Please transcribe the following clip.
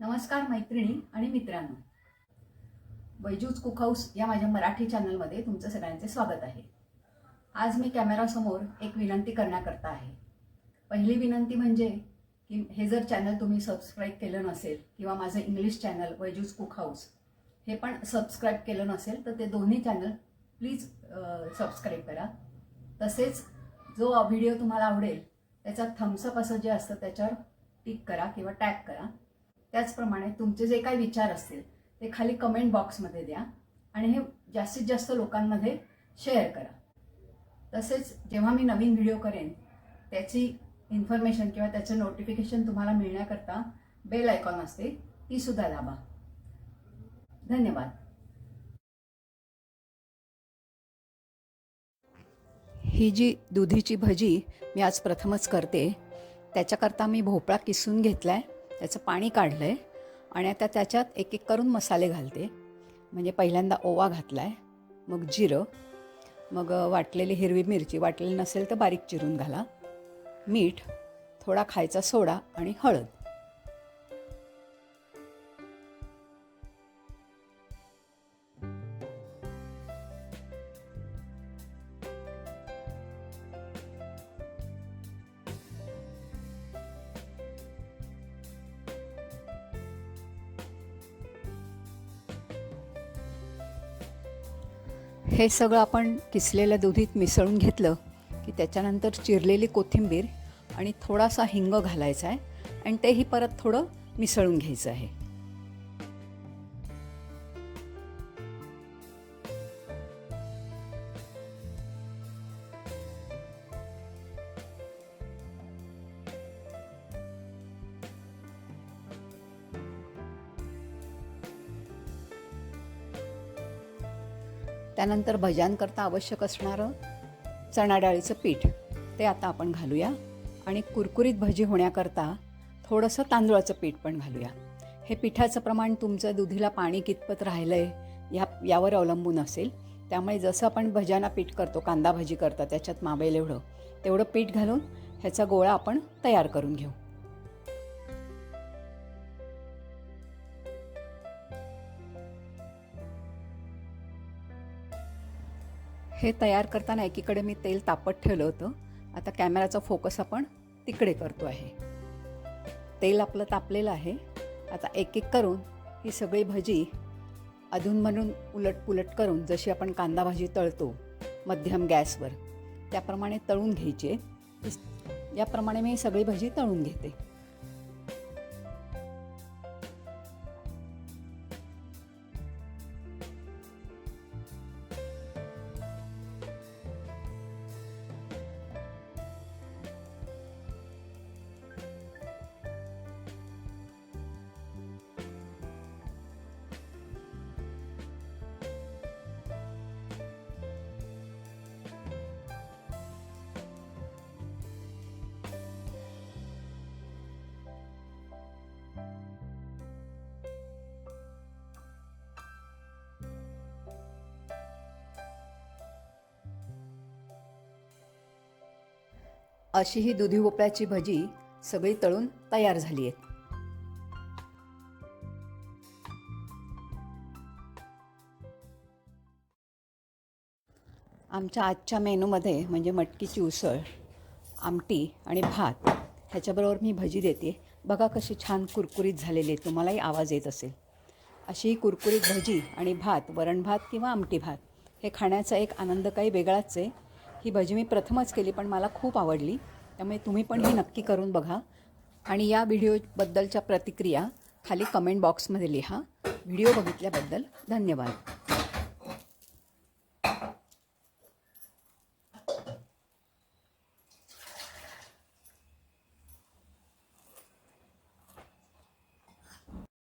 नमस्कार मैत्रिणी आणि मित्रांनो, बैजूज कुक हाऊस या माझ्या मराठी चॅनलमध्ये तुमचं सगळ्यांचे स्वागत आहे। आज मी कॅमेरासमोर एक विनंती करण्याकरता आहे। पहिली विनंती म्हणजे की हे जर चॅनल तुम्ही सबस्क्राईब केलं नसेल किंवा माझं इंग्लिश चॅनल बैजूज कुक हाऊस हे पण सबस्क्राईब केलं नसेल तर ते दोन्ही चॅनल प्लीज सबस्क्राईब करा। तसेच जो व्हिडिओ तुम्हाला आवडेल त्याचा थम्सअप असं जे असतं त्याच्यावर टिक करा किंवा टॅग करा। त्याचप्रमाणे तुमचे जे काही विचार असतील ते खाली कमेंट बॉक्समध्ये द्या आणि हे जास्तीत जास्त लोकांमध्ये शेअर करा। तसेच जेव्हा मी नवीन व्हिडिओ करेन त्याची इन्फॉर्मेशन किंवा त्याचं नोटिफिकेशन तुम्हाला मिळण्याकरता बेल आयकॉन असते ती सुद्धा दाबा। धन्यवाद। ही जी दुधीची भजी मी आज प्रथमच करते, त्याच्याकरता मी भोपळा किसून घेतलाय, त्याचं पाणी काढलंय आणि आता त्याच्यात एक एक करून मसाले घालते। म्हणजे पहिल्यांदा ओवा घातलाय, मग जिरं, मग वाटलेली हिरवी मिरची, वाटलेली नसेल तर बारीक चिरून घाला, मीठ, थोडा खायचा सोडा आणि हळद। हे सगळं आपण किसलेल्या दुधीत मिसळून घेतलं की त्याच्यानंतर चिरलेली कोथिंबीर आणि थोडासा हिंग घालायचा आहे आणि तेही परत थोडं मिसळून घ्यायचं आहे। त्यानंतर भज्यांकरता आवश्यक असणारं चणा डाळीचं पीठ ते आता आपण घालूया आणि कुरकुरीत भजी होण्याकरता थोडंसं तांदूळाचं पीठ पण घालूया। हे पिठाचं प्रमाण तुमचं दुधीला पाणी कितपत राहिलं आहे यावर अवलंबून असेल। त्यामुळे जसं आपण भज्यांना पीठ करतो, कांदा भजी करता त्याच्यात मावेल तेवढं पीठ घालून ह्याचा गोळा आपण तयार करून घेऊ। हे तयार करताना एकीकडे मी तेल तापत ठेवलं होतं, आता कॅमेराचा फोकस आपण तिकडे करतो आहे। तेल आपलं तापलेलं आहे। आता एक एक करून ही सगळी भजी अधूनमधून उलटपुलट करून जशी आपण कांदा भाजी तळतो मध्यम गॅसवर त्याप्रमाणे तळून घ्यायची। याप्रमाणे मी सगळी भजी तळून घेते। अशी ही दुधी भोपळ्याची भजी सगळी तळून तयार झाली आहे। आमच्या आजच्या मेनूमध्ये म्हणजे मटकीची उसळ, आमटी आणि भात ह्याच्याबरोबर मी भजी देते। बघा कशी छान कुरकुरीत झालेली आहे, तुम्हालाही आवाज येत असेल। अशी ही कुरकुरीत भजी आणि भात, वरण भात किंवा आमटी भात हे खाण्याचा एक आनंद काही वेगळाच आहे। ही भजी मी प्रथमच केली पण मला खूप आवडली, त्यामुळे तुम्ही पण ही नक्की करून बघा आणि या व्हिडिओबद्दलच्या प्रतिक्रिया खाली कमेंट बॉक्समध्ये लिहा। व्हिडिओ बघितल्याबद्दल धन्यवाद।